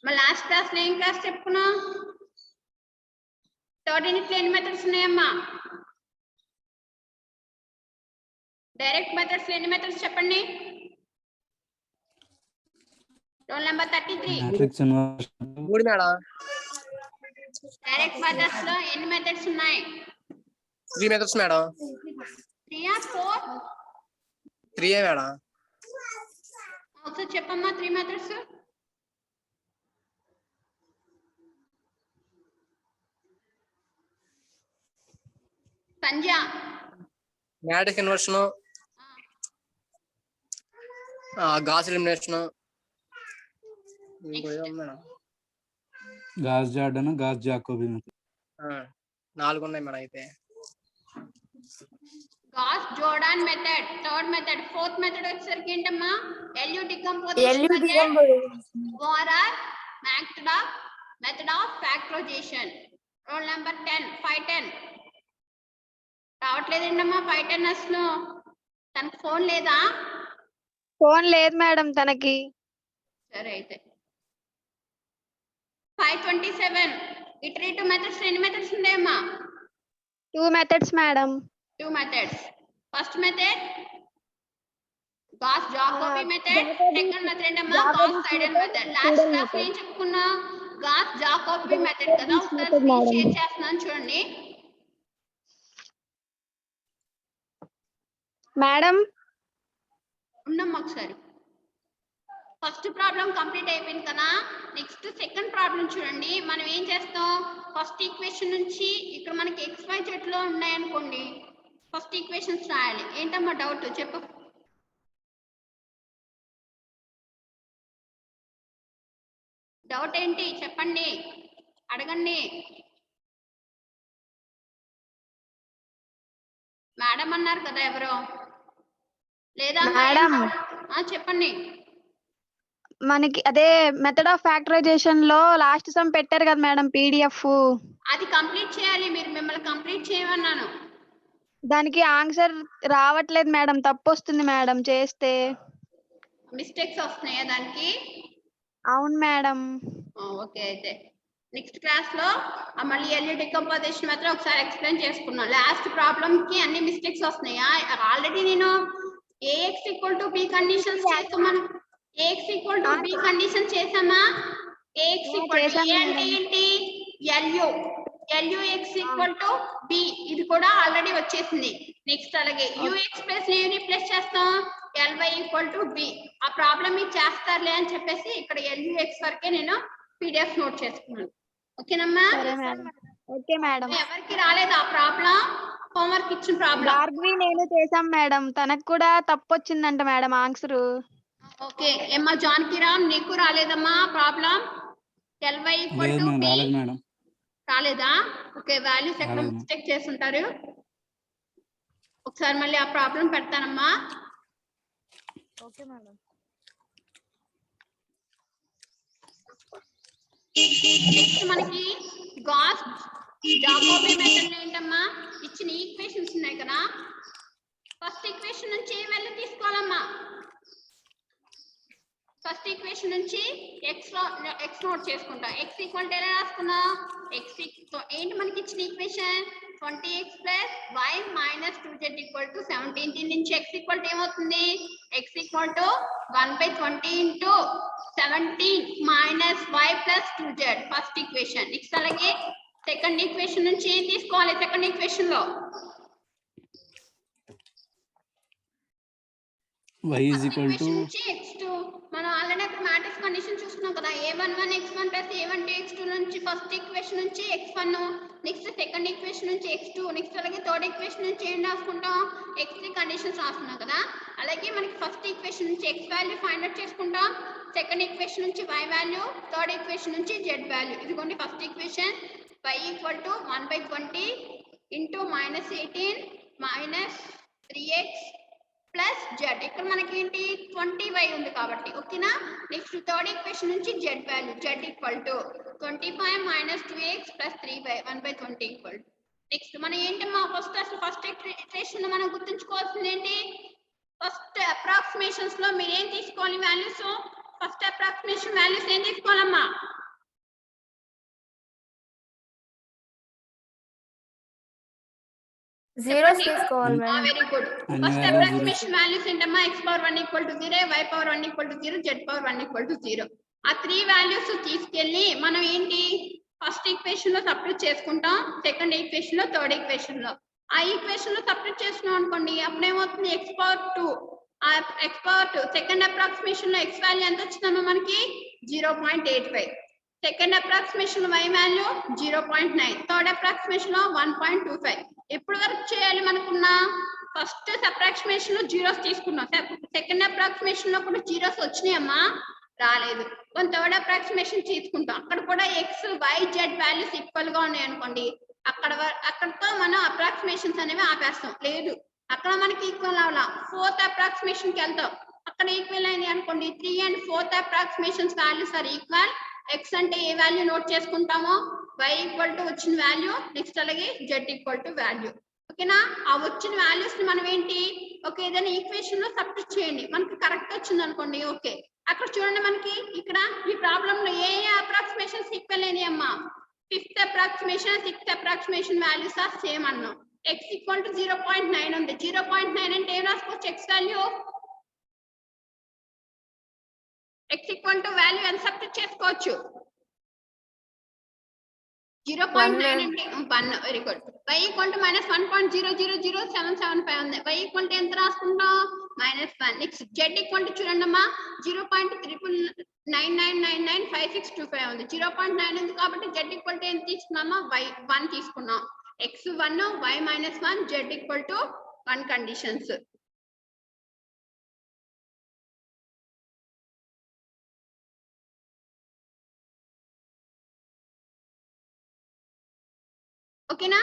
మరి last class లో ఏం క్లాస్ చెప్పుకున్నాం? థర్డ్ యూనిట్ లో ఎన్ని మెథడ్స్ ఉన్నాయమ్మా? డైరెక్ట్ మెథడ్స్ ఎన్ని మెథడ్స్ చెప్పండి? Roll number 33. Matrix inversion 3 madam. Direct methods లో ఎన్ని మెథడ్స్ ఉన్నాయి? 3 మెథడ్స్ మేడం. 3 or 4? 3 మేడం. ఒకసారి చెప్పమ్మా 3 మెథడ్స్. సంజ. Matrix inversion, Gauss elimination, madam Gauss Jordan, Gauss Jacobi. 4 ఉన్నాయి మేడం. అయితే Gauss Jordan method third method. Fourth method వచ్చేసరికి ఏంటమ్మా? LU decomposition method or method of factorisation. Roll number 10 510. రావట్లేదండమ్మా 510 అసలు. తనకు ఫోన్ లేదా? ఫోన్ లేదు మేడం తనకి. సరే అయితే 527. ఇటరేటివ్ మెథడ్స్ ఎన్ని మెథడ్స్ ఉన్నాయమ్మా? 2 methods madam. 2 methods. First method Gauss Jacobi method. Second method ఏంటమ్మా? Gauss Seidel method. Last class లో ఏం చెప్పుకున్నా? గాస్ జాకోబీ మెథడ్ కదా. ఒకసారి స్క్రీన్ షేర్ చేస్తున్నాను చూడండి మేడం. ఉన్నమ్మా ఒకసారి. ఫస్ట్ ప్రాబ్లం కంప్లీట్ అయిపోయింది కదా. నెక్స్ట్ సెకండ్ ప్రాబ్లం చూడండి. మనం ఏం చేస్తాం? ఫస్ట్ ఈక్వేషన్ నుంచి ఇక్కడ మనకి XYZ లో ఉన్నాయనుకోండి, ఫస్ట్ ఈక్వేషన్స్ రాయాలి. ఏంటమ్మా డౌట్ చెప్పు. డౌట్ ఏంటి చెప్పండి, అడగండి. మేడం అన్నారు కదా ఎవరో లేదా? మేడం చెప్పండి. మనకి అదే మెథడ్ ఆఫ్ ఫ్యాక్టరైజేషన్ లో లాస్ట్ సమ్ పెట్టారు కదా మేడం PDF. అది కంప్లీట్ చేయాలి మీరు. మిమ్మల్ని కంప్లీట్ చేయమన్నాను. దానికి ఆన్సర్ రావట్లేదు మేడం. తప్పు వస్తుంది మేడం చేస్తే. మిస్టేక్స్ వస్తున్నాయా దానికి? అవును మేడం. ఓకే అయితే నెక్స్ట్ క్లాస్ లో మళ్ళీ LU డికంపోజిషన్ మాత్రం ఒకసారి ఎక్స్ప్లెయిన్ చేసుకున్నాం. లాస్ట్ ప్రాబ్లం కి అన్ని మిస్టేక్స్ వస్తున్నాయా? ఆల్రెడీ నేను AX = B కండిషన్స్ చేస్తామని AX = B కండిషన్ చేసామా? AX = A అంటే ఏంటి? LUX = B. ఇది కూడా ఆల్రెడీ వచ్చేసింది. నెక్స్ట్ అలాగే UX ప్లస్ ని ప్లస్ చేస్తాం. LY = B. ఆ ప్రాబ్లం మీరు చేస్తారులే అని చెప్పేసి ఇక్కడ LUX వరకే నేను PDF నోట్ చేసుకున్నాను. ఓకేనమ్మా? Okay madam. ఎవరికి రాలేదు ఆ ప్రాబ్లం? హోంవర్క్ ఇచ్చిన ప్రాబ్లం. భార్గవి నేను చేసాం మేడం. తనకు కూడా తప్పు వచ్చిందంట మేడం ఆన్సర్. ఓకే ఏమ్మా జానకిరామ్ నీకు రాలేదమ్మా ప్రాబ్లం? LY = B రాలేదా? ఓకే వాల్యూస్ ఎక్కడ మిస్టేక్ చేసి ఉంటారు. ఒకసారి మళ్ళీ ఆ ప్రాబ్లం పెడతానమ్మా. Okay madam. నెక్స్ట్ మనకి గాస్ జాకోబీ మెథడ్ ఏంటమ్మా? ఇచ్చిన ఈక్వేషన్స్ ఉన్నాయి కదా. ఫస్ట్ ఈక్వేషన్ నుంచి ఏ వాల్యూ తీసుకోవాలమ్మా? ఫస్ట్ ఈక్వేషన్ నుంచి x నోట్ చేసుకుంటా. x = ఎలా రాసుకున్నా? ఏంటి మనకి ఇచ్చిన ఈక్వేషన్? 20x + y - 2z = 17. దీని నుంచి x ఏమవుతుంది? x = 1/20 × 17 - y + 2z. First equation. Next అలాగే సెకండ్ ఈక్వేషన్ నుంచి ఏం తీసుకోవాలి? సెకండ్ ఈక్వేషన్ లో y = x2. మనం ఆల్రెడీ అక్కడ మ్యాట్రిక్స్ కండిషన్ చూస్తున్నాం కదా. a11 x1 + a12 x2 నుంచి ఫస్ట్ ఈక్వేషన్ నుంచి x1, నెక్స్ట్ సెకండ్ ఈక్వేషన్ నుంచి x2, నెక్స్ట్ అలాగే థర్డ్ ఈక్వేషన్ నుంచి ఏం రాసుకుంటాం? x3 కండిషన్స్ రాస్తున్నాం కదా. అలాగే మనకి ఫస్ట్ ఈక్వేషన్ నుంచి x వాల్యూ ఫైండ్ అవుట్ చేసుకుంటాం. సెకండ్ ఈక్వేషన్ నుంచి y వాల్యూ, థర్డ్ ఈక్వేషన్ నుంచి z వాల్యూ. ఇదిగోండి first equation. y = 1/20 × -18 - 3x plus z. ఇక్కడ మనకి ఏంటి? 20y ఉంది కాబట్టి ఓకేనా. నెక్స్ట్ థర్డ్ ఈక్వేషన్ నుంచి z value. z = 25 - 2x + 3y 1/20 next మనం ఏంటమ్మా ఫస్ట్ ఇటరేషన్ లో మనం గుర్తుంచుకోవాల్సింది ఏంటి? ఫస్ట్ అప్రాక్సిమేషన్స్ లో మీరు ఏం తీసుకోవాలి వాల్యూస్? ఫస్ట్ అప్రాక్సిమేషన్ వాల్యూస్ ఏం తీసుకోవాలమ్మా? జీరోస్ తీసుకోవాలి మేడం. Very good. అన్ని ఫస్ట్ values అప్రాక్సిమేషన్ వాల్యూస్ ఏంటమ్మా? x power 1 equal to 0, y power 1 equal to 0, z power 1 equal to 0. ఆ 3 వాల్యూస్ తీసుకెళ్ళి మనం ఏంటి ఫస్ట్ ఈక్వేషన్ లో సబ్స్టిట్యూట్ చేసుకుంటాం, సెకండ్ ఈక్వేషన్ లో, థర్డ్ ఈక్వేషన్ లో. ఆ ఈక్వేషన్ లో సబ్స్టిట్యూట్ చేస్తున్నాం అనుకోండి, అప్పుడు ఏమవుతుంది? x పవర్ 2, ఆ x పవర్ 2 సెకండ్ అప్రాక్సిమేషన్ లో x వాల్యూ ఎంత వచ్చిందమ్మా మనకి? 0.85. Second approximation y value 0.9, third approximation లో 1.25. ఎప్పుడు వరకు చేయాలి మనకున్న? ఫస్ట్ అప్రాక్సిమేషన్ లో జీరోస్ తీసుకున్నాం, సెకండ్ అప్రాక్సిమేషన్ లో కూడా జీరోస్ వచ్చినాయమ్మా? రాలేదు. కొన్ని థర్డ్ అప్రాక్సిమేషన్ తీసుకుంటాం, అక్కడ కూడా x y z values equal గా ఉన్నాయి అనుకోండి, అక్కడతో మనం అప్రాక్సిమేషన్స్ అనేవి ఆపేస్తాం. లేదు అక్కడ మనకి ఈక్వల్ అవ్వాల, ఫోర్త్ అప్రాక్సిమేషన్ కి వెళ్తాం, అక్కడ ఈక్వల్ అయింది అనుకోండి, 3 and 4th approximations values are equal. x అంటే ఏ వాల్యూ నోట్ చేసుకుంటామో, y ఈక్వల్ టు వచ్చిన వాల్యూ, నెక్స్ట్ అలాగే z ఈక్వల్ టు వాల్యూ. ఓకేనా? ఆ వచ్చిన వాల్యూస్ ని మనం ఏంటి ఓకే ఏదైనా ఈక్వేషన్ లో సబ్స్టిట్యూట్ చేయండి, మనకి కరెక్ట్ వచ్చింది అనుకోండి. ఓకే అక్కడ చూడండి, మనకి ఇక్కడ ఈ ప్రాబ్లం లో ఏ అప్రాక్సిమేషన్స్ ఈక్వల్ అయినాయి అమ్మా? 5th approximation, 6th approximation values are same అన్నాం. x ఈక్వల్ టు 0.9 ఉంది. 0.9 అంటే ఏం రాసుకోవచ్చు? x value, x equal to value ఎంత సబ్స్టిట్యూట్ చేసుకోవచ్చు? 0.9 అంటే 1. Very good. y equal to -1.000775 ఉంది. y ఈక్వల్ టు ఎంత రాసుకుంటాం? -1. నెక్స్ట్ z ఈక్వల్ టు చూడండి అమ్మా, 0.999995625 ఉంది. 0.9 ఉంది కాబట్టి z ఈక్వల్ టు ఎంత తీసుకున్నామా? y 1 తీసుకున్నాం. x 1, y -1, z equal to 1 conditions. ఓకేనా?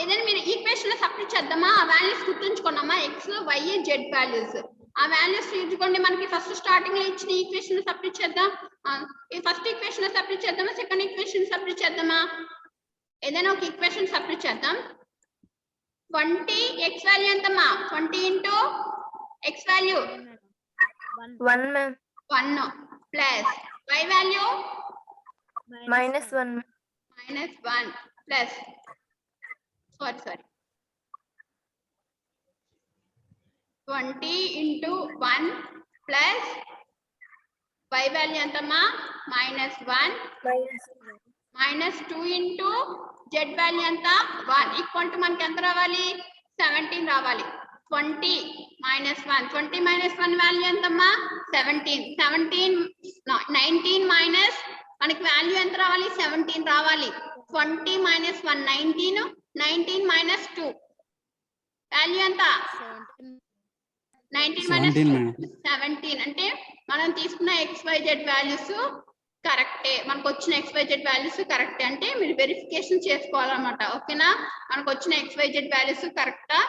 ఏదైనా మీరు ఈక్వేషన్ లో సబ్స్టిట్యూట్ చేద్దామా? ఆ వాల్యూస్ గుర్తుంచుకున్నామా? x y z వాల్యూస్, ఆ వాల్యూస్ తీసుకోండి. మనకి ఫస్ట్ స్టార్టింగ్ లో ఇచ్చిన ఈక్వేషన్ లో సబ్స్టిట్యూట్ చేద్దాం. ఈ ఫస్ట్ ఈక్వేషన్ లో సబ్స్టిట్యూట్ చేద్దామా, సెకండ్ ఈక్వేషన్ సబ్స్టిట్యూట్ చేద్దామా? ఏదైనా ఒక ఈక్వేషన్ సబ్స్టిట్యూట్ చేద్దాం. 20 x వాల్యూ ఎంతమ్మా? 20 into x value 1 ma'am. 1 plus y value -1 -1 plus sorry 20 into 1 plus y value ఎంతమ్మా? -1 -2 into z value ఎంత? 1 ఈక్వల్ టు మనకి ఎంత రావాలి? 17 రావాలి. 20 -1, 20 -1 వాల్యూ ఎంతమ్మా? 17. 19 మైనస్ మనకి వాల్యూ ఎంత రావాలి? 17 రావాలి. 20 -1 19, 19 -2 వాల్యూ ఎంత? 19 17 -2 మేడం. 17. అంటే మనం తీసుకున్న XYZ వాల్యూస్ కరెక్టే, మనకు వచ్చిన XYZ వాల్యూస్ కరెక్టే అంటే మీరు వెరిఫికేషన్ చేసుకోవాలన్నమాట. ఓకేనా? మనకు వచ్చిన XYZ వాల్యూస్ కరెక్టా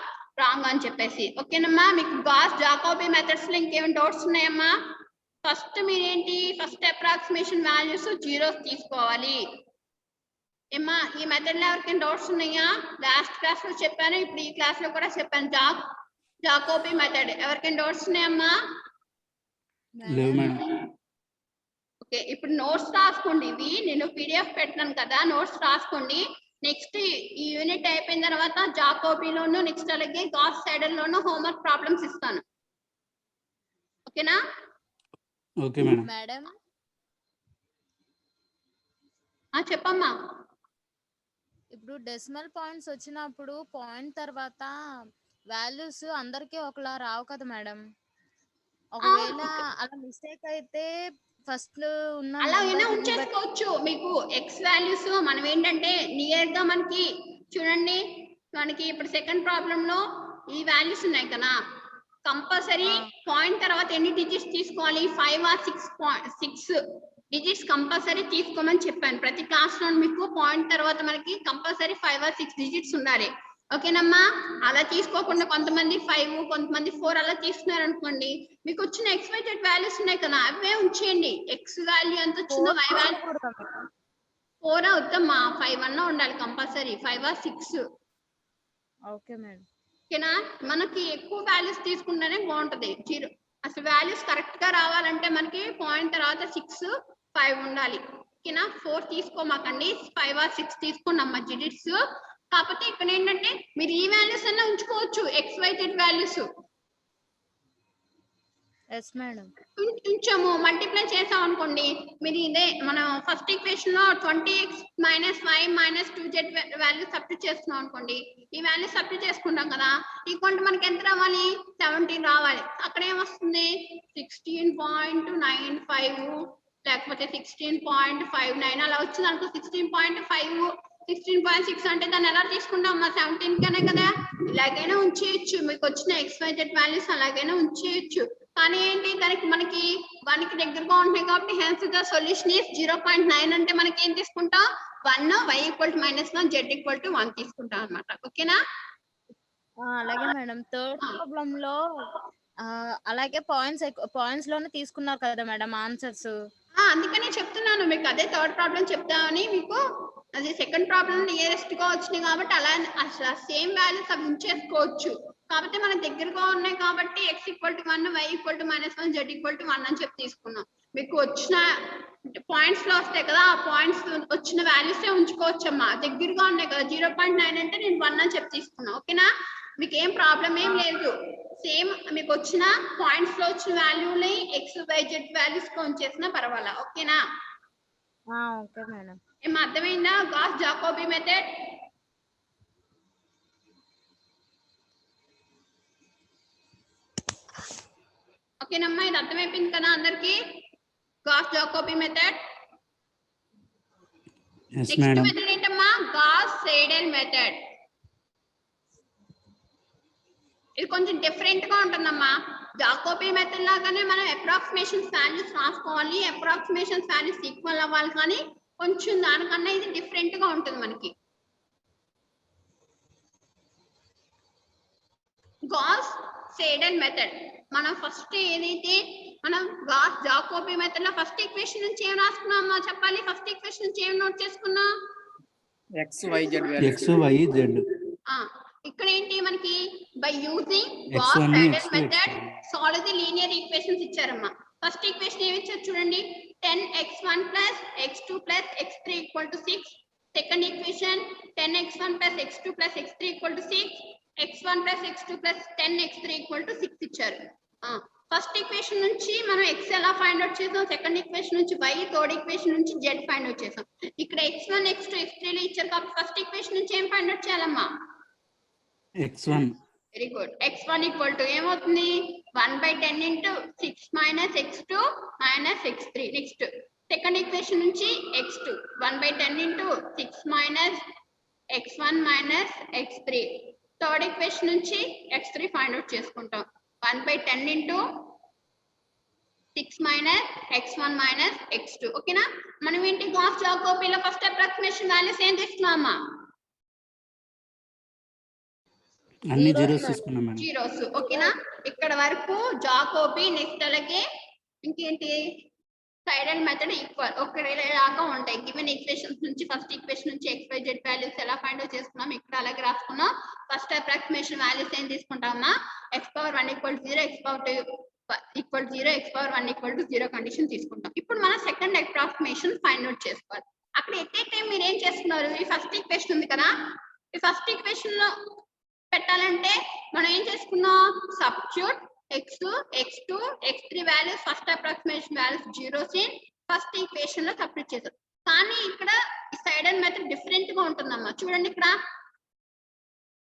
రాంగ్ అని చెప్పేసి. ఓకేనమ్మా? మీకు గాస్ జాకోబీ మెథడ్స్ లో ఇంకేమైనా డౌట్స్ ఉన్నాయమ్మా? ఫస్ట్ మీరేంటి ఫస్ట్ అప్రాక్సిమేషన్ వాల్యూస్ జీరోస్ తీసుకోవాలి. ఏమ్మా ఈ మెథడ్ లో ఎవరికైనా డౌట్స్ ఉన్నాయా? లాస్ట్ క్లాస్ లో చెప్పాను, ఇప్పుడు ఈ క్లాస్ లో కూడా చెప్పాను. జాకోబీ మెథడ్ ఎవరికైనా డౌట్స్ ఉన్నాయమ్మా? లేవు మేడం. ఓకే ఇప్పుడు నోట్స్ రాసుకోండి. ఇవి నేను PDF పెట్టినాను కదా, నోట్స్ రాసుకోండి. నెక్స్ట్ ఈ యూనిట్ అయిపోయిన తర్వాత జాకోబీలోను నెక్స్ట్ అలాగే గాస్ సైడర్ లోను హోంవర్క్ ప్రాబ్లమ్స్ ఇస్తాను. ఓకేనా? Okay madam. మేడం చెప్పమ్మా. ఇప్పుడు డెసిమల్ పాయింట్స్ వచ్చినప్పుడు పాయింట్ తర్వాత వాల్యూస్ అందరికీ ఒకలా రావు కదా మేడం. ఒకవేళ అలా మిస్టేక్ అయితే ఫస్ట్ ఉన్న అలా అయినా నెంబర్ని ఉంచేసుకోవచ్చు. మీకు ఎక్స్ వాల్యూస్ మనం ఏంటంటే నియర్ గా మనకి చూడండి, మనకి ఇప్పుడు సెకండ్ ప్రాబ్లం లో ఈ వాల్యూస్ ఉన్నాయి కదా, కంపల్సరీ పాయింట్ తర్వాత ఎన్ని డిజిట్స్ తీసుకోవాలి? 5 or 6 డిజిట్స్ కంపల్సరీ తీసుకోమని చెప్పాను. ప్రతి క్లాస్ లో మీకు పాయింట్ తర్వాత మనకి కంపల్సరీ 5 or 6 డిజిట్స్ ఉండాలి. ఓకేనమ్మా? అలా తీసుకోకుండా కొంతమంది 5 కొంతమంది 4 అలా తీసుకున్నారు అనుకోండి, మీకు వచ్చిన XYZ వాల్యూస్ ఉన్నాయి కదా అవే ఉంచేయండి. ఎక్స్ వాల్యూ ఎంత వచ్చిందో y వాల్యూ 4 అవుతామ్మా, 5 అన్నా ఉండాలి కంపల్సరీ, 5 or 6. Okay madam. ఓకేనా? మనకి ఎక్కువ వాల్యూస్ తీసుకుంటేనే బాగుంటది. అసలు వాల్యూస్ కరెక్ట్ గా రావాలంటే మనకి పాయింట్ తర్వాత 6 5 ఉండాలి. ఓకేనా 4 తీసుకోమాకండి, 5 or 6 తీసుకున్నాం డిజిట్స్. కాకపోతే ఇక్కడ ఏంటంటే మీరు ఈ వాల్యూస్ అన్నా ఉంచుకోవచ్చు, XYZ వాల్యూస్ ఎస్ మేడం. ఉంచాము. మల్టిప్లై చేసాం అనుకోండి, మీరు ఇదే మనం ఫస్ట్ ఈక్వేషన్ లో 20x - 5 - 2z వాల్యూ సబ్స్టిట్యూట్ చేస్తున్నాం అనుకోండి, ఈ వాల్యూ సబ్స్టిట్యూట్ చేసుకుంటాం కదా, ఈక్వల్ మనకి ఎంత రావాలి 17 రావాలి. అక్కడ ఏమొస్తుంది 16.95 లేకపోతే 16.59 అలా వచ్చింది అనుకో. 16.5 16.6 అంటే దాన్ని ఎలా తీసుకుంటాం 17 కనే కదా. ఇలాగైనా ఉంచేయచ్చు, మీకు వచ్చిన XYZ వాల్యూస్ అలాగైనా ఉంచేయచ్చు. కానీ ఏంటి దానికి మనకి 1కి దగ్గరగా ఉంటాయి కాబట్టి హెన్స్ ద సొల్యూషన్ ఇస్ 0.9 అంటే మనకి ఏం తీసుకుంటాం 1 y = -1 z = 1 తీసుకుంటాం అన్నమాట. ఓకేనా? అలాగే మేడం. థర్డ్ ప్రాబ్లం లో అలాగే పాయింట్స్ లోనే తీసుకున్నారు కదా మేడం ఆన్సర్స్. అందుకనే చెప్తున్నాను మీకు, అదే థర్డ్ ప్రాబ్లం చెప్తామని మీకు. అది సెకండ్ ప్రాబ్లం నియరెస్ట్ గా వచ్చినాయి కాబట్టి అలా అసలు సేమ్ వాల్యూస్ అవి ఉంచేసుకోవచ్చు. కాబట్టి మన దగ్గరగా ఉన్నాయి కాబట్టి x = 1 y = -1 z = 1 అని చెప్పి తీసుకున్నాం. మీకు వచ్చిన పాయింట్స్ లో వస్తాయి కదా, ఆ పాయింట్స్ వచ్చిన వాల్యూస్ ఉంచుకోవచ్చమ్మా. దగ్గరగా ఉన్నాయి కదా 0.9 అంటే నేను 1 అని చెప్పి తీసుకున్నా. ఓకేనా? మీకు ఏం ప్రాబ్లం ఏం లేదు. సేమ్ మీకు వచ్చిన పాయింట్స్ లో వచ్చిన వాల్యూని XYZ వాల్యూస్ గా ఉంచేసినా పర్వాలా. ఓకేనా? Okay madam. ఏం అర్థమైందా? Gauss Jacobi method. ఓకేనమ్మా, ఇది అర్థమైపోయింది కదా అందరికి? Gauss Jacobi method. Next method ఏంటమ్మా? Gauss Seidel method. ఇది కొంచెం డిఫరెంట్ గా ఉంటుందమ్మా. జాకోబీ మెథడ్ లాగానే మనం అప్రాక్సిమేషన్స్ వాల్యూస్ రాసుకోవాలి, అప్రాక్సిమేషన్స్ వాల్యూస్ ఈక్వల్ అవ్వాలి, కానీ కొంచెం దానికన్నా ఇది డిఫరెంట్ గా ఉంటుంది మనకి. గాస్ సెడెల్ మెథడ్ మనం ఫస్ట్ ఏదైతే మనం గాస్ జాకోబీ మెథడ్ లో ఫస్ట్ ఈక్వేషన్ నుంచి ఏం రాసుకున్నామా చెప్పాలి? ఫస్ట్ ఈక్వేషన్ నుంచి ఏం నోట్ చేసుకున్నాం? XYZ ఇక్కడ ఏంటి మనకి by using Gauss Seidel method solve the linear equations ఇచ్చారమ్మా. ఫస్ట్ ఈక్వేషన్ ఏమి ఇచ్చారు చూడండి, 10x1 + x2 + x3 = 6. Second equation 10x1 + x2 + x3 = 6, x1 + x2 + 10x3 = 6 ఇచ్చారు. ఫస్ట్ ఈక్వేషన్ నుంచి మనం x ఎలా ఫైండ్ అవుట్ చేసాం, సెకండ్ ఈక్వేషన్ నుంచి y, థర్డ్ ఈక్వేషన్ నుంచి z ఫైండ్ అవుట్ చేసాం. ఇక్కడ x1 x2 x3 లు ఇచ్చారు కాబట్టి ఫస్ట్ ఈక్వేషన్ నుంచి ఏం ఫైండ్ అవుట్ చేయాలమ్మా? x1. Very good. x1 = ఏమవుతుంది 1/10 × 6 - x2 - x3. Next second equation నుంచి x2 1/10 × 6 - x1 - x3. Third equation నుంచి x3 ఫైండ్ అవుట్ చేసుకుంటాం. 1/10 × 6 - x1 - x2. ఓకేనా? మనం ఏంటి గాస్ జాకోబీలో ఫస్ట్ అప్రాక్సిమేషన్ వాల్యూస్ ఏం తీసుకున్నామా? అన్ని జీరోస్ తీసుకున్నాం మేడం. జీరోస్. ఓకేనా? ఇక్కడ వరకు జాకోబీ. నెక్స్ట్ అలాగే ఇంకేంటి సెడెల్ మెథడ్ ఈక్వల్ ఒకలాగా ఉంటాయి. గివెన్ ఈక్వేషన్స్ నుంచి ఫస్ట్ ఈక్వేషన్ నుంచి XYZ వాల్యూస్ ఎలా ఫైండ్ అవుట్ చేసుకున్నాం ఇక్కడ అలాగే రాసుకున్నాం. ఫస్ట్ అప్రాక్సిమేషన్ వాల్యూస్ ఏం తీసుకుంటామా? x⁴1 = 0, x⁴2 = 0, x⁴1 = 0 కండిషన్ తీసుకుంటాం. ఇప్పుడు మనం సెకండ్ అప్రాక్సిమేషన్ ఫైండ్ అవుట్ చేసుకోవాలి. అక్కడ ఎట్ ఏ టైం మీరు ఏం చేస్తున్నారు, ఈ ఫస్ట్ ఈక్వేషన్ ఉంది కదా, ఈ ఫస్ట్ ఈక్వేషన్ లో పెట్టాలంటే మనం ఏం చేసుకున్నాం, substitute x2 x2 x3 values first approximation values zeros in first equation లో సబ్స్టిట్యూట్ చేసాం. కానీ ఇక్కడ సెడెల్ మెథడ్ డిఫరెంట్ గా ఉంటుందమ్మా. చూడండి, ఇక్కడ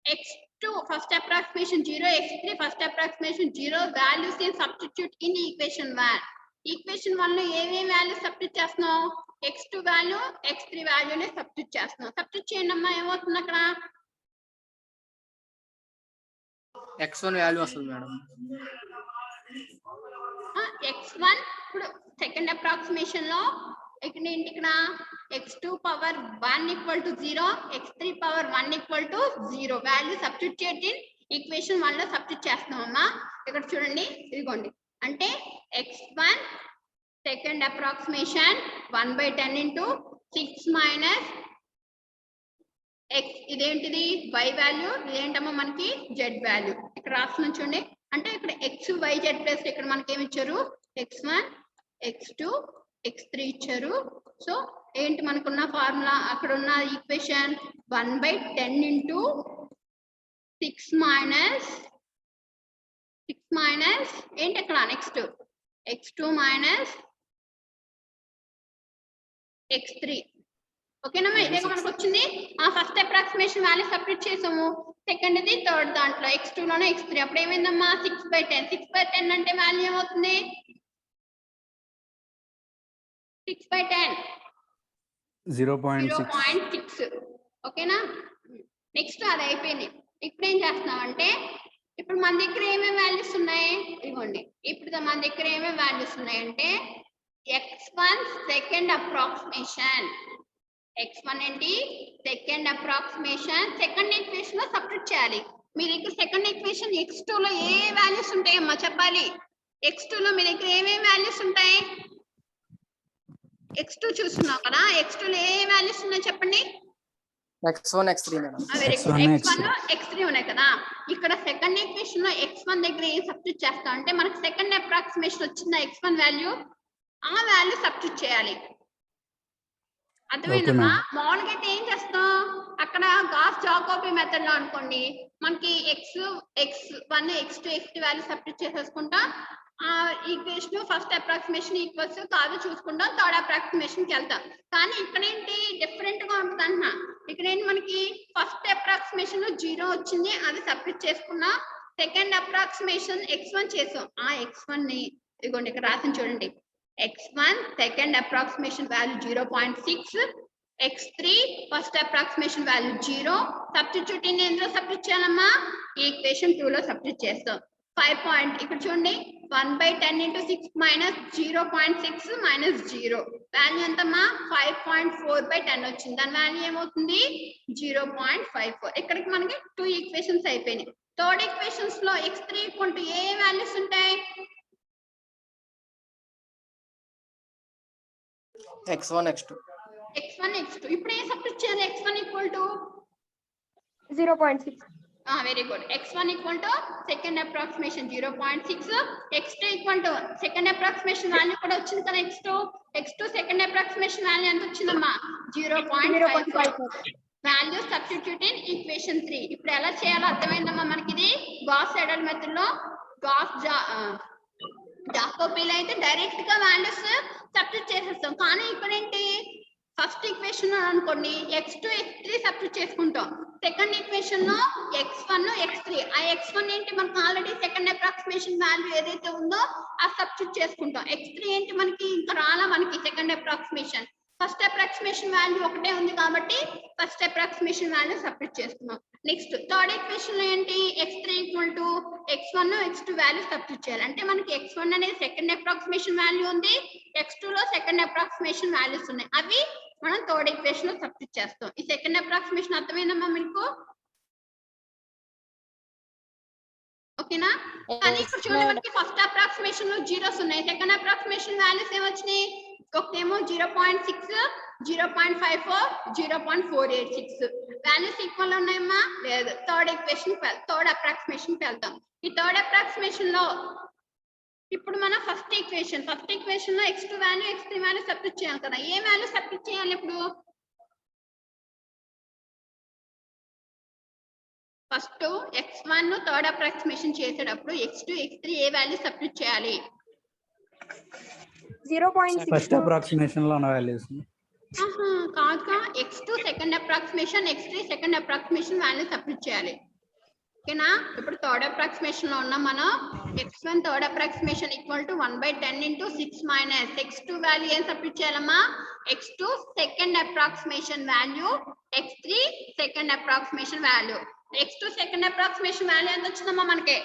x2 first approximation 0, x3 first approximation 0 values in substitute in equation 1. Equation 1 లో ఏమేం వాల్యూస్ సబ్స్టిట్యూట్ చేస్తున్నాం? x2 వాల్యూ x3 వాల్యూనే సబ్స్టిట్యూట్ చేస్తున్నాం. సబ్స్టిట్యూట్ చేయండి అమ్మా, ఏమవుతుంది అక్కడ? x1 వాల్యూ వస్తుంది మేడం. x1 ఇప్పుడు సెకండ్ అప్రాక్సిమేషన్ లో ఇక్కడ ఏంటి, ఇక్కడ x2 power 1 = 0, x3 power 1 = 0 value substitute చేయండి. ఈక్వేషన్ 1 లో సబ్స్టిట్యూట్ చేస్తున్నాం అమ్మా. ఇక్కడ చూడండి, ఇదిగోండి, అంటే x1 సెకండ్ అప్రాక్సిమేషన్ 1/10 × 6 - x ఇదేంటిది y వాల్యూ, ఇదేంటమ్మా మనకి z వాల్యూ. ఇక్కడ రాస్తున్నాం చూడండి, అంటే ఇక్కడ ఎక్స్ వై జెడ్ ప్లస్ ఇక్కడ మనకి ఏమి ఇచ్చారు x1 x2 x3 ఇచ్చారు. సో ఏంటి మనకున్న ఫార్ములా అక్కడ ఉన్న ఈక్వేషన్ 1/10 into 6 minus ఏంటి అక్కడ నెక్స్ట్ x2 minus x3. ఓకేనమ్మా, ఇదే మనకు వచ్చింది. ఫస్ట్ అప్రాక్సిమేషన్ వాల్యూ సబ్స్టిట్యూట్ చేసాము, సెకండ్ ది థర్డ్ దాంట్లో x2 లోనే x3. అప్పుడు ఏమైందమ్మా 6/10. 6/10 అంటే వాల్యూ ఏమవుతుంది 6/10 0.6. ఓకేనా, నెక్స్ట్ అది అయిపోయింది. ఇప్పుడు ఏం చేస్తున్నాం అంటే ఇప్పుడు మన దగ్గర ఏమేమి వాల్యూస్ ఉన్నాయి ఇదిగోండి. ఇప్పుడు మన దగ్గర ఏమేమి వాల్యూస్ ఉన్నాయంటే x1 సెకండ్ అప్రాక్సిమేషన్, x1 ఏంటి సెకండ్ అప్రాక్సిమేషన్ సెకండ్ ఈక్వేషన్ లో సబ్స్టిట్యూట్ చేయాలి. మీ దగ్గర సెకండ్ ఈక్వేషన్ x2 లో ఏ వాల్యూస్ ఉంటాయమ్మా చెప్పాలి. x2 లో మీ దగ్గర ఏమేమి వాల్యూస్ ఉంటాయి? x2 చూస్తున్నావు కదా, x2 లో ఏ వాల్యూస్ ఉన్నాయి చెప్పండి. x1 x3 madam. x1 x3 ఉన్నాయి కదా. ఇక్కడ సెకండ్ ఈక్వేషన్ లో x1 దగ్గర ఏం సబ్స్టిట్యూట్ చేస్తాం అంటే మనకు సెకండ్ అప్రాక్సిమేషన్ వచ్చిందా x1 వాల్యూ, ఆ వాల్యూ సబ్స్టిట్యూట్ చేయాలి. అర్థమైందమ్మా? మామూలుగా అయితే ఏం చేస్తాం అక్కడ గాస్ జాకోబీ మెథడ్ లో అనుకోండి మనకి x1 x2 x3 value substitute చేసేసుకుంటాం. ఆ ఈక్వేషన్ ఫస్ట్ అప్రాక్సిమేషన్ ఈక్వల్స్ కాదు చూసుకుంటాం, థర్డ్ అప్రాక్సిమేషన్ కి వెళ్తాం. కానీ ఇక్కడ ఏంటి డిఫరెంట్ గా ఉంటుంది అంటున్నా. ఇక్కడ ఏంటి మనకి ఫస్ట్ అప్రాక్సిమేషన్ లో 0 వచ్చింది, అది సబ్స్టిట్యూట్ చేసుకున్నాం. సెకండ్ అప్రాక్సిమేషన్ x1 చేసాం, ఆ x1 ని ఇదిగోండి ఇక్కడ రాసిన చూడండి. x1 second approximation value 0.6, x3 first approximation value 0. Substituting ఎందులో సబ్స్టిట్యూట్ చేయాలమ్మా ఈక్వేషన్ 2 లో సబ్స్టిట్యూట్ చేస్తాం. 5 పాయింట్ ఇక్కడ చూడండి 1/10 into 6 minus 0.6 minus 0 వాల్యూ ఎంతమ్మా 5.4/10 వచ్చింది. దాని వాల్యూ ఏమవుతుంది 0.54. ఇక్కడికి మనకి 2 ఈక్వేషన్స్ అయిపోయినాయి. థర్డ్ ఈక్వేషన్స్ లో x3 equal to A values ఉంటాయి? x1 x2. ఇప్పుడు ఏం సబ్స్టిట్యూట్ చేయాలి? x1 equal to 0.6. Very good. x1 equal to second approximation 0.6, x2 equal to second approximation value కూడా వచ్చింది కదా. x2 సెకండ్ అప్రాక్సిమేషన్ వాల్యూ ఎంత వచ్చిందమ్మా 0.54. Value substitute in equation 3. ఇప్పుడు ఎలా చేయాలో అర్థమైందమ్మా మనకి. ఇది గాస్ సెడల్ మెథడ్ లో గాస్ జాకోబీలో అయితే డైరెక్ట్ గా వాల్యూస్ సబ్స్టిట్యూట్ చేసేస్తాం. కానీ ఇక్కడ ఏంటి ఫస్ట్ ఈక్వేషన్ అనుకోండి x2 x3 సబ్స్టిట్యూట్ చేసుకుంటాం. సెకండ్ ఈక్వేషన్ లో x1 x3, ఆ x1 ఏంటి మనకు ఆల్రెడీ సెకండ్ అప్రాక్సిమేషన్ వాల్యూ ఏదైతే ఉందో ఆ సబ్స్టిట్యూట్ చేసుకుంటాం. x3 ఏంటి మనకి ఇంకా రాలా మనకి second approximation, first approximation value ఒకటే ఉంది కాబట్టి ఫస్ట్ అప్రాక్సిమేషన్ వాల్యూ సబ్స్టిట్యూట్ చేస్తున్నాం. నెక్స్ట్ థర్డ్ ఈక్వేషన్ లో ఏంటి x3 equal to x1 x2 value substitute చేయాలి. అంటే మనకి x1 అనేది సెకండ్ అప్రాక్సిమేషన్ వాల్యూ ఉంది, x2 లో సెకండ్ అప్రాక్సిమేషన్ వాల్యూస్ ఉన్నాయి, అవి మనం థర్డ్ ఈక్వేషన్ లో సబ్స్టిట్యూట్ చేస్తాం. ఈ సెకండ్ అప్రాక్సిమేషన్ అర్థమైందమ్మా మీకు? ఓకేనా? కానీ ఇక్కడ చూడండి మనకి ఫస్ట్ అప్రాక్సిమేషన్ లో జీరోస్ ఉన్నాయి, సెకండ్ అప్రాక్సిమేషన్ వాల్యూస్ ఏమొచ్చినాయి? ఒకటేమో 0.6, 0.54, 0.486 వాల్యూస్ ఈక్వల్ ఉన్నాయమ్మా? లేదు. థర్డ్ ఈక్వేషన్ థర్డ్ అప్రాక్సిమేషన్ కి వెళ్తాం. ఈ థర్డ్ అప్రాక్సిమేషన్ లో ఇప్పుడు మనం ఫస్ట్ ఈక్వేషన్ లో x2 value x3 value substitute చేయాలి కదా. ఏ వాల్యూ సబ్స్టిట్యూట్ చేయాలి? ఇప్పుడు ఫస్ట్ x1 థర్డ్ అప్రాక్సిమేషన్ చేసేటప్పుడు x2 x3 ఏ వాల్యూ సబ్స్టిట్యూట్ చేయాలి? 0.6. ఫస్ట్ అప్రాక్సిమేషన్ లో ఉన్న వాల్యూస్ కాదుగా, x2 second approximation x3 second approximation value substitute చేయాలి. ఓకేనా? ఇప్పుడు థర్డ్ అప్రాక్సిమేషన్ లో ఉన్నాం మనం. x1 third approximation equal to 1/10 into 6 minus x2 value ఏం సబ్స్టిట్యూట్ చేయాలమ్మా x2 second approximation value, x3 second approximation value. x2 second approximation value ఎంత వచ్చిందమ్మా మనకి?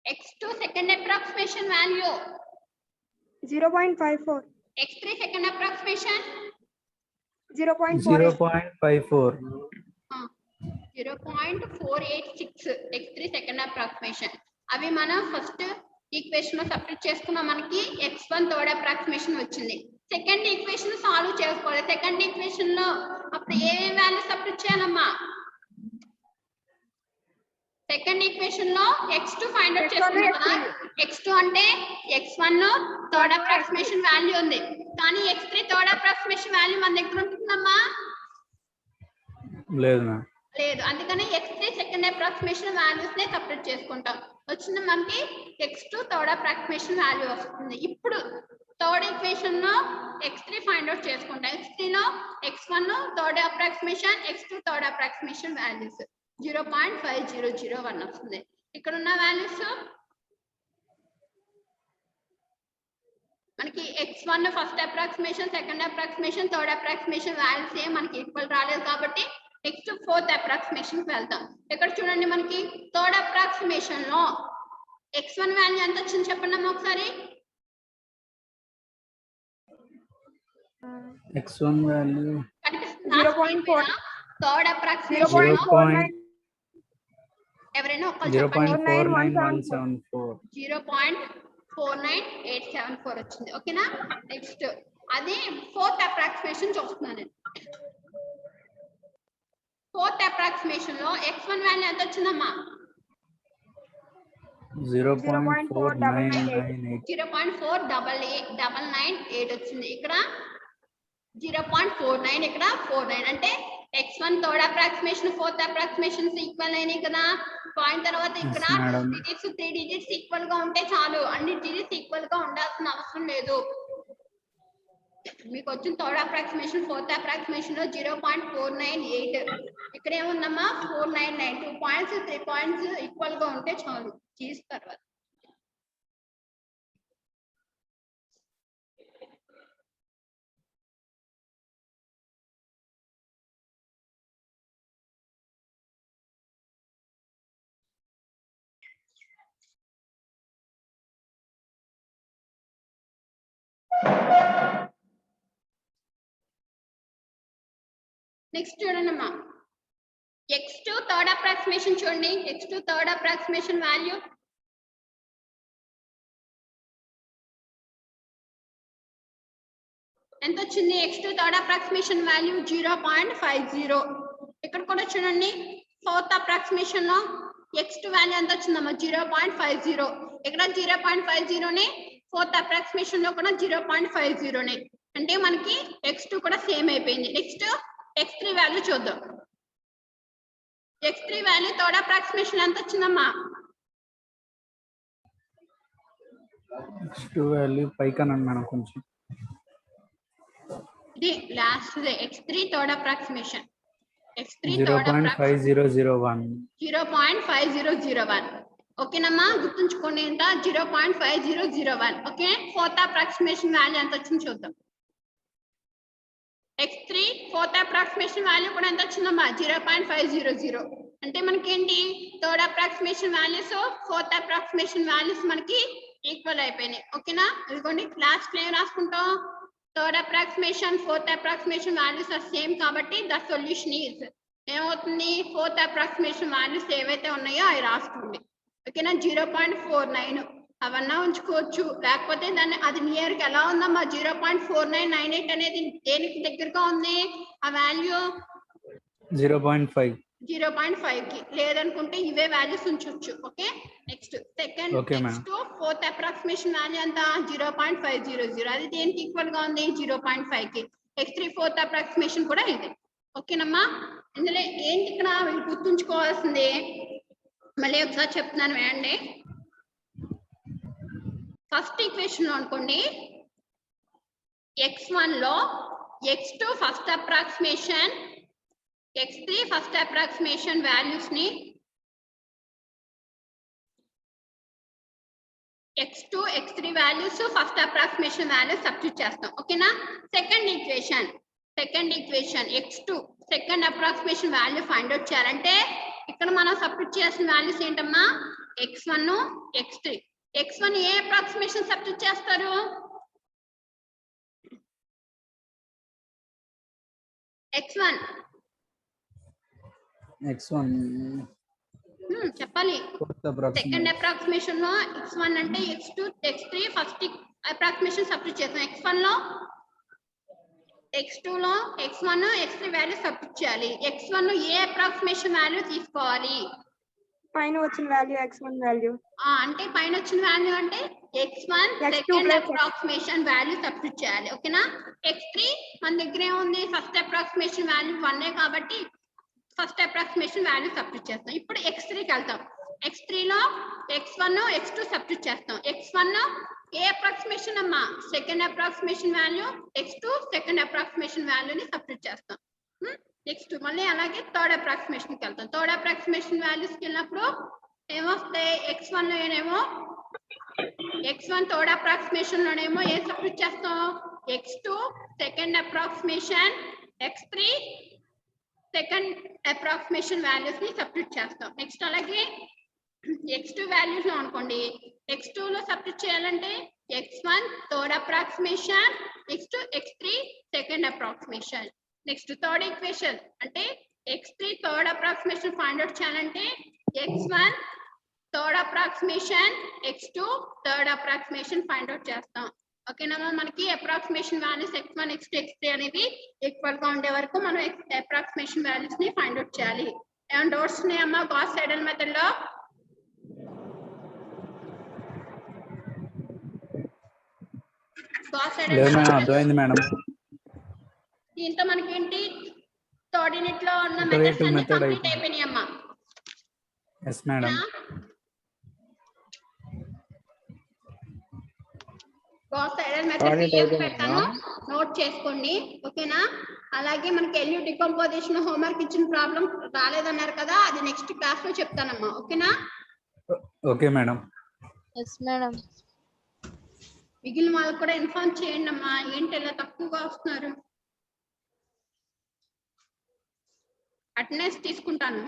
x2 second approximation value 0.54. x3 second approximation 0.4. 0.486 x3 second approximation. అవి మనం first equation లో substitute చేసుకున్నాం, మనకి x1 థర్డ్ అప్రాక్సిమేషన్ వచ్చింది. సెకండ్ ఈక్వేషన్ సాల్వ్ చేసుకోవాలి. సెకండ్ ఈక్వేషన్ లో అప్పుడు ఏమేమి వాల్యూస్ సబ్స్టిట్యూట్ చేయాలమ్మా? సెకండ్ ఈక్వేషన్ లో x2 ఫైండ్ అవుట్ చేసుకున్నాం కదా. x2 అంటే x1 థర్డ్ అప్రాక్సిమేషన్ వాల్యూ ఉంది, కానీ x3 థర్డ్ అప్రాక్సిమేషన్ వాల్యూ మన దగ్గర ఉంటుందమ్మా? లేదు మ్యామ్. లేదు. అందుకని x3 సెకండ్ అప్రాక్సిమేషన్ వాల్యూస్ నే సపరేట్ చేసుకుంటాం. వచ్చింది మనకి x2 థర్డ్ అప్రాక్సిమేషన్ వాల్యూ వస్తుంది. ఇప్పుడు థర్డ్ ఈక్వేషన్ లో x3 ఫైండ్ అవుట్ చేసుకుంటాం. x3 లో x1 third approximation, x2 third approximation values 0.5001 వస్తుంది. ఇక్కడ ఉన్న వాల్యూస్ మనకి x1 first approximation, second approximation, third approximation values ఏం మనకి ఈక్వల్ రాలేదు కాబట్టి నెక్స్ట్ ఫోర్త్ అప్రాక్సిమేషన్ కి వెళ్తాం. ఇక్కడ చూడండి మనకి థర్డ్ అప్రాక్సిమేషన్ లో x1 వాల్యూ ఎంత వచ్చింది చెప్పండి అమ్మా ఒకసారి. x1 వాల్యూ థర్డ్ అప్రాక్సిమేషన్ ఎవరైనా ఒక 0.49174 0.49874 వచ్చింది. ఓకేనా. నెక్స్ట్ అదే ఫోర్త్ అప్రాక్సిమేషన్ చూస్తున్నాను నేను. ఫోర్త్ అప్రాక్సిమేషన్ లో x1 వాల్యూ ఎంత వచ్చిందమ్మా? 0.4998 వచ్చింది. ఇక్కడ 0.49, ఇక్కడ 49 అంటే x1 third approximation, fourth approximation equal అయినాయి కదా. పాయింట్ తర్వాత ఇక్కడ డిజిట్స్ 3 డిజిట్స్ ఈక్వల్ గా ఉంటే చాలు, అన్ని డిజిట్స్ ఈక్వల్ గా ఉండాల్సిన అవసరం లేదు. మీకు వచ్చిన థర్డ్ అప్రాక్సిమేషన్, ఫోర్త్ అప్రాక్సిమేషన్ లో 0.498, ఇక్కడ ఏముందమ్మా 499, 2 పాయింట్స్ 3 పాయింట్స్ ఈక్వల్ గా ఉంటే చాలు. చీజ్ తర్వాత నెక్స్ట్ చూడండి అమ్మా, x2 థర్డ్ అప్రాక్సిమేషన్ చూడండి. x2 థర్డ్ అప్రాక్సిమేషన్ వాల్యూ ఎంత వచ్చింది? x2 third approximation value 0.50. ఇక్కడ కూడా చూడండి ఫోర్త్ అప్రాక్సిమేషన్ లో x2 వాల్యూ ఎంత వచ్చిందమ్మా? 0.50. ఇక్కడ 0.50నే ఫోర్త్ అప్రాక్సిమేషన్ లో కూడా 0.50నే, అంటే మనకి x2 కూడా సేమ్ అయిపోయింది. నెక్స్ట్ x3 వాల్యూ చూద్దాం. x3 వాల్యూ థర్డ్ అప్రాక్సిమేషన్ ఎంత వచ్చిందమ్మా? x2 వాల్యూ పైకనండి మేడం కొంచెం. ఇది last x3 third approximation. x3 0.5001. 0.5001. ఓకేనమ్మా, గుర్తుంచుకోండి ఎంత 0.5001. ఓకే. ఫోర్త్ అప్రాక్సిమేషన్ వాల్యూ ఎంత వచ్చింది చూద్దాం. x3 ఫోర్త్ అప్రాక్సిమేషన్ వాల్యూ కూడా ఎంత వచ్చిందమ్మా? 0.500. అంటే మనకి ఏంటి third approximation values, fourth approximation values మనకి ఈక్వల్ అయిపోయినాయి. ఓకేనా. ఇదిగోండి లాస్ట్ లో ఏం రాసుకుంటాం? Third approximation, fourth approximation values are same కాబట్టి ద సొల్యూషన్ ఈజ్ ఏమవుతుంది? ఫోర్త్ అప్రాక్సిమేషన్ వాల్యూస్ ఏవైతే ఉన్నాయో అవి రాసుకోండి. ఓకేనా. 0.49 అవన్నా ఉంచుకోవచ్చు, లేకపోతే దాన్ని అది నియర్ గా ఎలా ఉందమ్మా? 0.4998 అనేది దేనికి దగ్గరగా ఉంది ఆ వాల్యూ? 0.5 కి. లేదనుకుంటే ఇవే వాల్యూస్ ఉంచొచ్చు. Okay. Next second next fourth approximation value ఎంత? 0.500. అది దేనికి ఈక్వల్ గా ఉంది? 0.5 కి. x3 ఫోర్త్ అప్రాక్సిమేషన్ కూడా ఇదే. ఓకేనమ్మా. ఇందులో ఏంటి ఇక్కడ గుర్తుంచుకోవాల్సింది మళ్ళీ ఒకసారి చెప్తున్నాను వేయండి. ఫస్ట్ ఈక్వేషన్ లో అనుకోండి x1 లో x2 first approximation, x3 first approximation values ని x2 x3 values first approximation values substitute చేస్తాం. ఓకేనా. Second equation x2 second approximation value find out చేయాలంటే ఇక్కడ మనం సబ్స్టిట్యూట్ చేసిన వాల్యూస్ ఏంటమ్మా? x1 x3. x1 ఏ అప్రాక్సిమేషన్ సబ్స్టిట్యూట్ చేస్తారు? x1 చెప్పాలి. సెకండ్ అప్రాక్సిమేషన్ లో x1 అంటే x2 x3 first approximation substitute చేస్తాం. x1 లో x2 లో x1 x3 వాల్యూ సబ్స్టిట్యూట్ చేయాలి. x1 ఏ అప్రాక్సిమేషన్ వాల్యూ తీసుకోవాలి? పైన వచ్చిన వాల్యూ x1 వాల్యూ. అంటే పైన వచ్చిన వాల్యూ అంటే x1 X2 second plus approximation value substitute చేయాలి. ఓకేనా? x3 మన దగ్గర ఏముంది? ఫస్ట్ అప్రాక్సిమేషన్ వాల్యూ 1 కాబట్టి ఫస్ట్ అప్రాక్సిమేషన్ వాల్యూ సబ్స్టిట్యూట్ చేస్తాం. ఇప్పుడు x3 కి వెళ్తాం. x3 లో x1 x2 సబ్స్టిట్యూట్ చేస్తాం. x1 ఏ అప్రాక్సిమేషన్ అమ్మా? Second approximation value. x2 second approximation వాల్యూని సబ్స్టిట్యూట్ చేస్తాం. నెక్స్ట్ మళ్ళీ అలాగే థర్డ్ అప్రాక్సిమేషన్ కి వెళ్తాం. థర్డ్ అప్రాక్సిమేషన్ వాల్యూస్ కి వెళ్ళినప్పుడు ఏమొస్తాయి? x1 లోనేమో x1 థర్డ్ అప్రాక్సిమేషన్ లోనేమో ఏ సబ్స్టిట్యూట్ చేస్తాం? x2 second approximation, x3 second approximation values ని సబ్స్టిట్యూట్ చేస్తాం. నెక్స్ట్ అలాగే x2 వాల్యూస్ లో అనుకోండి, x2 లో సబ్స్టిట్యూట్ చేయాలంటే x1 third approximation, next x3 second approximation. Next third equation అంటే x3 third approximation find out చేయాలంటే x1 third approximation, x2 third approximation find out చేస్తాం. ఓకేనా? మనకి approximation values x1 x2 x3 అనేవి ఈక్వల్ గా ఉండే వరకు మనం అప్రాక్సిమేషన్ వాల్యూస్ ని ఫైండ్ అవుట్ చేయాలి. ఏమైనా డౌట్స్ ఉన్నాయమ్మా గాస్ సైడల్ మెథడ్ లో? గాస్ సైడల్ లేదు మేడం, అర్థమైంది మేడం. దీంతో మనకి ఏంటి? థర్డ్ యూనిట్ లో ఉన్న Iterative మెథడ్స్ అన్ని method కంప్లీట్ అయిపోయింది. అయిపోయినాయి అమ్మా. Yes madam. Gauss Seidel method PDF పెడతాను, నోట్ చేసుకోండి. ఓకేనా? అలాగే మనకి ఎల్యూ డికంపోజిషన్ హోంవర్క్ ఇచ్చిన ప్రాబ్లం రాలేదన్నారు కదా, అది నెక్స్ట్ క్లాస్ లో చెప్తానమ్మా. ఓకేనా? Okay madam. Yes madam. మిగిలిన వాళ్ళకి కూడా ఇన్ఫార్మ్ చేయండి అమ్మా, ఏంటి ఇలా తక్కువగా వస్తున్నారు. అటెండెన్స్ తీసుకుంటాను.